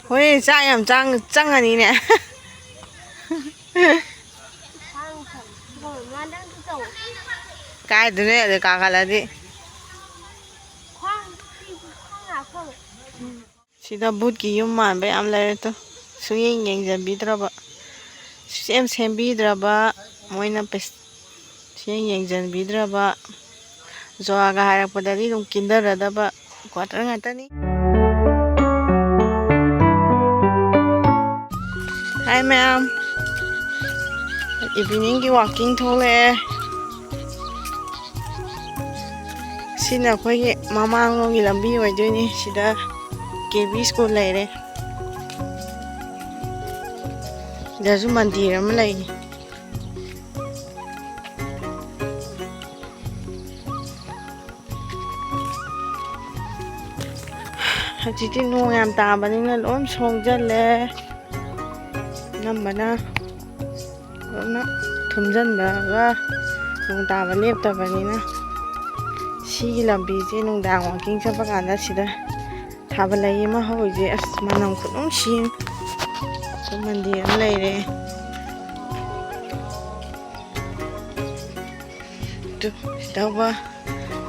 ꯍꯣꯏ ꯆꯥꯛ ꯌꯥꯝ ꯆꯪꯉꯅꯤꯅꯦ ꯀꯥꯏꯗꯅꯦ ꯑꯗꯨ ꯀꯥꯈꯠꯂꯗꯤ ꯁꯤꯗ ꯕꯨꯠꯀꯤ ꯌꯨꯝ ꯃꯥꯟꯕ ꯌꯥꯝ ꯂꯩꯔꯦ ꯁꯨꯡꯌꯦꯡ ꯌꯦꯡꯖꯟꯕꯤꯗ꯭ꯔꯕ ꯁꯦꯝꯕꯤꯗ꯭ꯔꯕ ꯃꯣꯏꯅ ꯁꯨꯡꯌꯦꯡ ꯌꯦꯡꯖꯟꯕꯤꯗ꯭ꯔꯕ ꯖꯣꯒꯥ ꯍꯥꯏꯔꯛꯄꯗꯗꯤ ꯑꯗꯨꯝ ꯀꯤꯟꯊꯔꯗꯕ ꯀ꯭ꯋꯥꯇꯔ ꯉꯥꯛꯇꯅꯤ. ꯍꯥꯏ ꯃꯌꯥꯝ ꯏꯚꯤꯅꯤꯡꯒꯤ ꯋꯥꯛꯀꯤꯡ ꯊꯣꯛꯂꯛꯑꯦ. ꯁꯤꯅ ꯑꯩꯈꯣꯏꯒꯤ ꯃꯃꯥꯡꯂꯣꯝꯒꯤ ꯂꯝꯕꯤ ꯑꯣꯏꯗꯣꯏꯅꯤ. ꯁꯤꯗ ꯀꯦꯕꯤ ꯁ꯭ꯀꯨꯜ ꯂꯩꯔꯦ. ꯁꯤꯗꯁꯨ ꯃꯟꯗꯤꯔ ꯑꯃ ꯂꯩ. ꯍꯧꯖꯤꯛꯇꯤ ꯅꯣꯡ ꯌꯥꯝ ꯇꯥꯕꯅꯤꯅ ꯂꯣꯏ ꯁꯣꯡꯖꯜꯂꯦ. ꯑꯅꯝꯕꯅ ꯂꯣꯏꯅ ꯊꯨꯝꯖꯤꯟꯕꯒ ꯅꯣꯡ ꯇꯥꯕ ꯂꯦꯞꯇꯕꯅꯤꯅ ꯁꯤꯒꯤ ꯂꯝꯕꯤꯁꯦ ꯅꯨꯡꯗꯥꯡ ꯋꯥꯛꯀꯤꯡ ꯆꯠꯄ ꯀꯥꯟꯗ ꯁꯤꯗ ꯊꯥꯕꯜꯂꯩ ꯑꯃ ꯍꯧꯔꯤꯁꯦ ꯑꯁ ꯃꯅꯝ ꯈꯨꯅꯨꯡꯁꯤ. ꯃꯟꯗꯤꯔ ꯑꯃ ꯂꯩꯔꯦ. ꯁꯤꯗꯧꯕ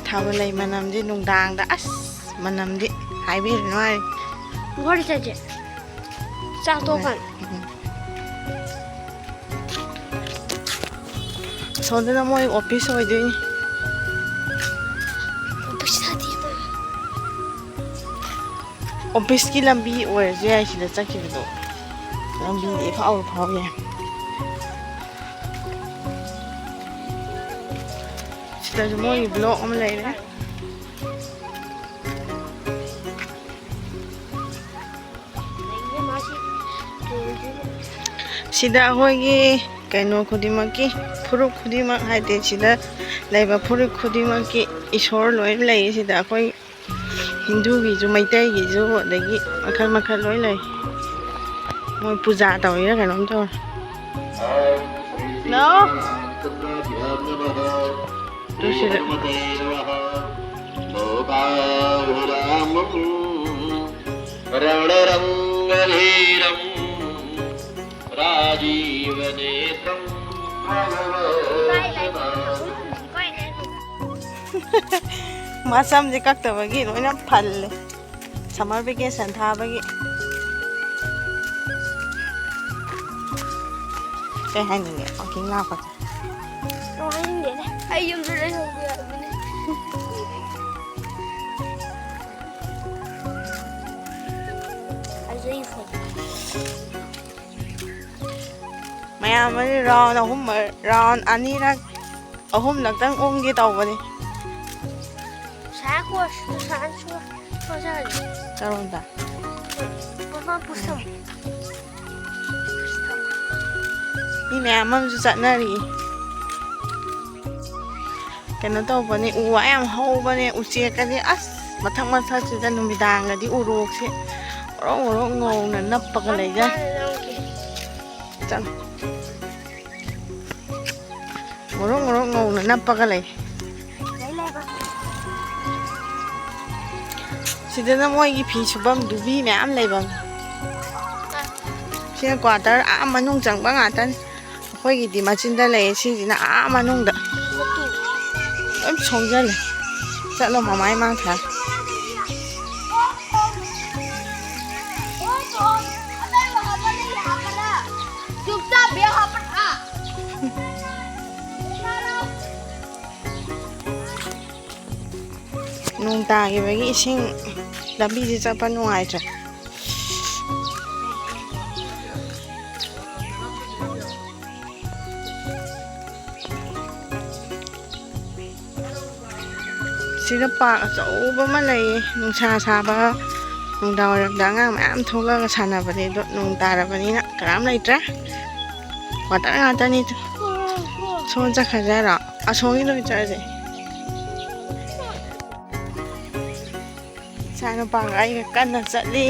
ꯊꯥꯕꯜꯂꯩ ꯃꯅꯝꯗꯤ ꯅꯨꯡꯗꯥꯡꯗ ꯑꯁ ꯃꯅꯝꯗꯤ ꯍꯥꯏꯕꯤꯔꯨꯅꯨ ꯍꯥꯏ. ꯉꯣꯔꯤ ꯆꯠꯁꯦ. ꯆꯥꯛ ꯇꯣꯛꯀꯥꯟ. ꯁꯣꯝꯗꯅ ꯃꯣꯏ ꯑꯣꯐꯤꯁ ꯑꯣꯏꯗꯣꯏꯅꯤ. ꯑꯣꯐꯤꯁꯀꯤ ꯂꯝꯕꯤ ꯑꯣꯏꯔꯁꯨ ꯌꯥꯏ ꯁꯤꯗ ꯆꯠꯈꯤꯕꯗꯣ. ꯂꯝꯕꯤꯗꯤ ꯏꯐꯥꯎ ꯐꯥꯎ ꯌꯥꯏ. ꯁꯤꯗꯁꯨ ꯃꯣꯏꯒꯤ ꯕ꯭ꯂꯣꯛ ꯑꯃ ꯂꯩꯔꯦ. ꯁꯤꯗ ꯑꯩꯈꯣꯏꯒꯤ ꯀꯩꯅꯣ ꯈꯨꯗꯤꯡꯃꯛꯀꯤ ꯐꯨꯔꯨꯞ ꯈꯨꯗꯤꯡꯃꯛ ꯍꯥꯏꯗꯤ ꯁꯤꯗ ꯂꯩꯕ ꯐꯨꯔꯨꯞ ꯈꯨꯗꯤꯡꯃꯛꯀꯤ ꯏꯁꯣꯔ ꯂꯣꯏ ꯂꯩ. ꯁꯤꯗ ꯑꯩꯈꯣꯏ ꯍꯤꯟꯗꯨꯒꯤꯁꯨ ꯃꯩꯇꯩꯒꯤꯁꯨ ꯑꯗꯒꯤ ꯃꯈꯜ ꯃꯈꯜ ꯂꯣꯏ ꯂꯩ. ꯃꯣꯏ ꯄꯨꯖꯥ ꯇꯧꯔꯤꯔꯥ ꯀꯩꯅꯣꯝ ꯇꯧꯔꯦ. ꯃꯁꯝꯁꯦ ꯀꯛꯇꯕꯒꯤ ꯂꯣꯏꯅ ꯐꯜꯂꯦ. ꯁꯝꯃꯔ ꯚꯦꯀꯦꯁꯟ ꯊꯥꯕꯒꯤ. ꯀꯩ ꯍꯥꯏꯅꯤꯡꯉꯦ ꯋꯥꯛꯀꯤꯡ ꯂꯥꯛꯄꯁꯦ? ꯍꯥꯏꯅꯤꯡꯗꯦꯅꯦ. ꯑꯩ ꯌꯨꯝꯗ ꯂꯩꯍꯧꯕ ꯌꯥꯕꯅꯦ. ꯃꯌꯥꯝ ꯔꯥꯎꯟ ꯑꯅꯤꯔꯛ ꯑꯍꯨꯝꯂꯛꯇꯪ ꯑꯣꯡꯒꯦ ꯇꯧꯕꯅꯤ. ꯀꯔꯣꯝꯗ? ꯃꯤ ꯃꯌꯥꯝ ꯑꯃꯁꯨ ꯆꯠꯅꯔꯤ. ꯀꯩꯅꯣ ꯇꯧꯕꯅꯤ ꯎ ꯋꯥ ꯌꯥꯝ ꯍꯧꯕꯅꯦ. ꯎꯆꯦꯛꯀꯗꯤ ꯑꯁ ꯃꯊꯛ ꯃꯊꯛꯁꯤꯗ ꯅꯨꯃꯤꯗꯥꯡꯒꯗꯤ ꯎꯔꯣꯛꯁꯦ ꯑꯣꯔꯣꯛ ꯑꯣꯔꯣꯛ ꯉꯧꯅ ꯅꯞꯄꯒ ꯂꯩꯖꯥꯠ. ꯆꯠꯂꯣ. ꯉꯧꯔꯣꯛ ꯉꯧꯔꯣꯛ ꯉꯧꯅ ꯅꯞꯄꯒ ꯂꯩ. ꯁꯤꯗꯅ ꯃꯣꯏꯒꯤ ꯐꯤ ꯁꯨꯐꯝ ꯗꯨꯕꯤ ꯃꯌꯥꯝ ꯂꯩꯐꯝ. ꯁꯤꯅ ꯀ꯭ꯋꯥꯇꯔ ꯃꯅꯨꯡ ꯆꯪꯕ ꯉꯥꯛꯇꯅꯤ. ꯑꯩꯈꯣꯏꯒꯤꯗꯤ ꯃꯆꯤꯟꯗ ꯂꯩꯌꯦ. ꯁꯤꯁꯤꯅ ꯃꯅꯨꯡꯗ ꯂꯣꯏ ꯁꯣꯡꯖꯜꯂꯦ. ꯆꯠꯂꯣ ꯃꯃꯥꯏ ꯃꯥꯡ ꯊꯥ. ꯅꯣꯡ ꯇꯥꯈꯤꯕꯒꯤ ꯏꯁꯤꯡ ꯂꯝꯕꯤꯁꯦ ꯆꯠꯄ ꯅꯨꯡꯉꯥꯏꯇ꯭ꯔꯦ. ꯁꯤꯗ ꯄꯥꯔꯛ ꯑꯆꯧꯕ ꯑꯃ ꯂꯩꯌꯦ. ꯅꯨꯡꯁꯥ ꯁꯥꯕ ꯅꯨꯡꯗꯥꯡ ꯋꯥꯏꯔꯝꯗ ꯑꯉꯥꯡ ꯃꯌꯥꯝ ꯊꯣꯛꯂꯛꯑꯒ ꯁꯥꯟꯅꯕꯅꯦ. ꯑꯗꯣ ꯅꯣꯡ ꯇꯥꯔꯕꯅꯤꯅ ꯀꯅꯥꯝ ꯂꯩꯇ꯭ꯔꯦ. ꯀ꯭ꯋꯥꯇꯔ ꯉꯥꯛꯇꯅꯤ. ꯁꯣꯝ ꯆꯠꯈ꯭ꯔꯁꯦ ꯍꯥꯏꯔꯣ? ꯑꯁꯣꯝꯒꯤꯗ ꯑꯣꯏꯅ ꯆꯠꯂꯁꯦ. ꯏꯆꯥꯅꯨꯄꯥꯒ ꯑꯩꯒ ꯀꯟꯅ ꯆꯠꯂꯤ.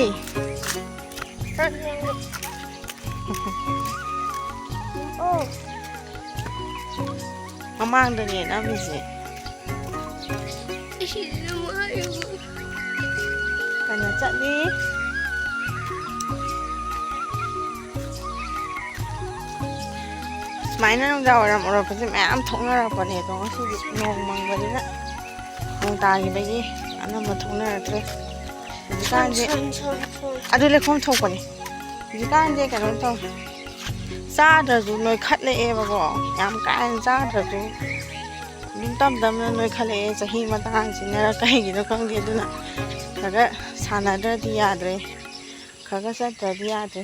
ꯃꯃꯥꯡꯗꯅꯦ ꯅꯝꯃꯤꯁꯦ. ꯀꯟꯅ ꯆꯠꯂꯤ. Sumainan nungdaw waram oro kasi mayam thoknarapane do ngasi nong mangbadina nong tagibagi anamba thoknaratre hujikanje adu lekhom thokpane hujikanje kano to chadraju noi khatleke bago yam kain chadraju dum tam dam noi khale chahi matang sinara kai gi do khangde duna kaga sanadra di yadre kaga satra di yadre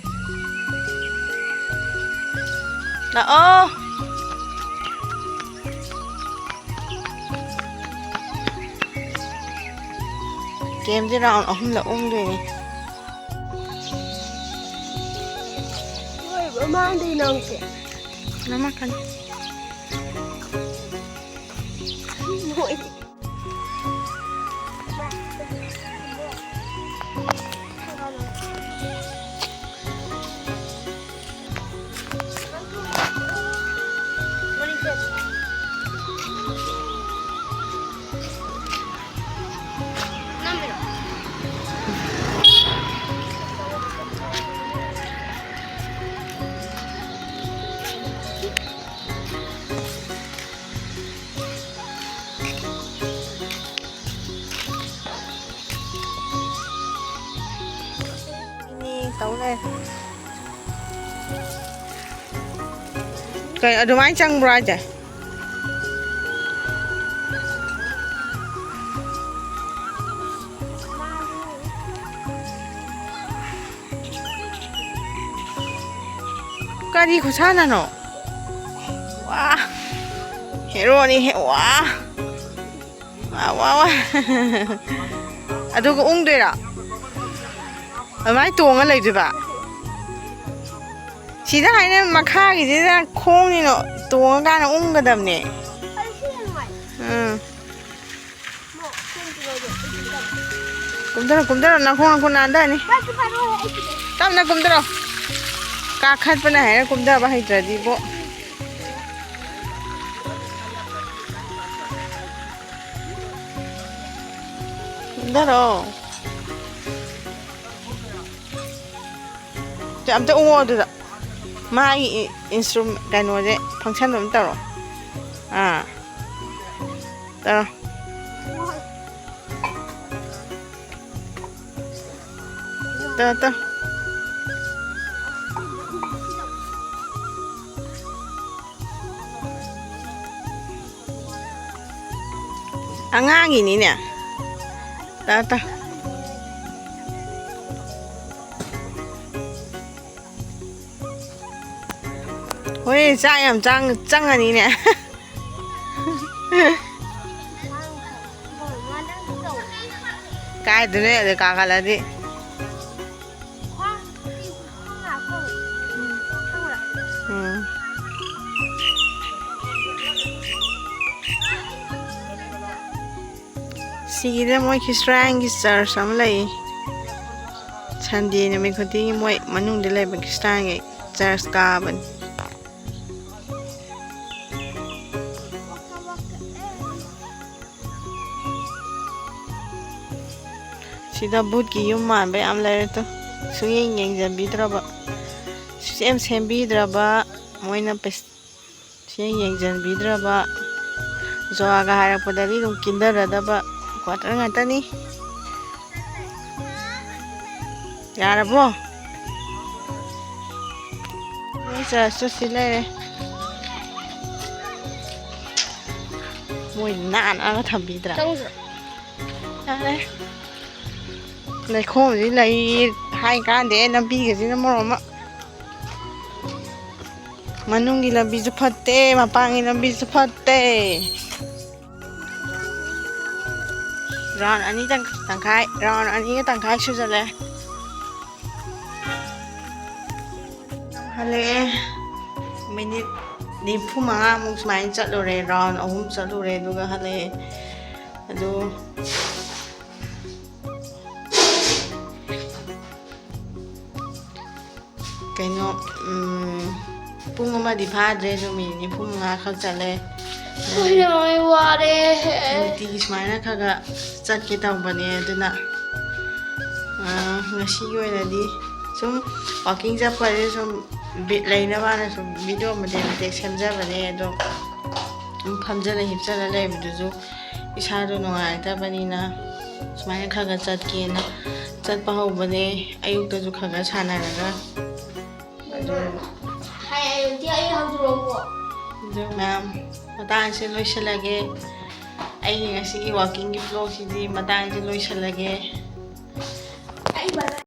la oh game di round ahum la doi ni oi ba mang di nong se namakan moi tấu lên cái ở đồ anh chăng brai chứ cái gì cũng sao nó wow hero này wow wow wow à tôi có ung đây à mấy tuồng ở đây ba chỉ là hai này mà khai cái gì là khôn này nó tuồng cái nó ung cái đầm này cũng đó là không ăn đây này tao nó cũng đó cá khát bên này nó cũng đó ba hay trời đi bộ cũng đó rồi amta ungo du da mai instrument kano je function dum taro taro ta angangi ni ne ta ôi trang em trang à ní nè cái thứ này để cả là đi xí ra mỗi khi sang cái giờ sắm lại Sunday này mình có tí mỗi mà nung để lại bằng cái sang cái giờ carbon sida bút kí yum man bay am lại to suy nheng dần bị đra ba em xem bị đra ba mỗi năm phải suy nheng dần bị đra ba zo aga hara padari dum kinder ra ba quarter ngata ni yara bo sa so sile mỗi nạn aga tham bị đra đấy lấy khô gì lấy hai cái để làm bi cái gì nó mỏ mà nung gì làm bi giúp phát tê mà bang gì làm bi giúp phát tê rồi anh ấy tăng khai rồi anh ấy tăng khai chưa rồi hale mình đi phu mà mùng mai chợ đồ rồi rồi ông chợ đồ rồi đúng không hale đúng cái nó pung mà đi phá rồi rồi mình pung ngã khắc chả lẽ ôi ơi quá đấy thì mai nó khắc à chặt cái tàu bận này thế nào ngày xưa rồi là đi xong walking ra phải xong bit ꯂꯩꯅꯕꯅꯁꯨ video ꯃꯇꯦꯛ ꯃꯇꯦꯛ ꯁꯦꯝꯖꯕꯅꯦ ꯑꯗꯣ ꯐꯝꯖꯜꯂ ꯍꯤꯞꯆꯜꯂ ꯂꯩꯕꯗꯨꯁꯨ ꯏꯁꯥꯗꯣ ꯅꯨꯡꯉꯥꯏꯇꯕꯅꯤꯅ ꯁꯨꯃꯥꯏꯅ ꯈꯔ ꯆꯠꯀꯦꯅ ꯆꯠꯄ ꯍꯧꯕꯅꯦ ꯑꯌꯨꯛꯇꯁꯨ ꯈꯔ ꯁꯥꯟꯅꯔꯒ ꯑꯗꯨ ꯃꯌꯥꯝ ꯃꯇꯥꯡꯁꯦ ꯂꯣꯏꯁꯤꯜꯂꯒꯦ ꯑꯩꯒꯤ ꯉꯁꯤꯒꯤ ꯋꯥꯛꯀꯤꯡꯒꯤ ꯚ꯭ꯂꯣꯒꯁꯤꯗꯤ ꯃꯇꯥꯡꯁꯦ ꯂꯣꯏꯁꯤꯜꯂꯒꯦ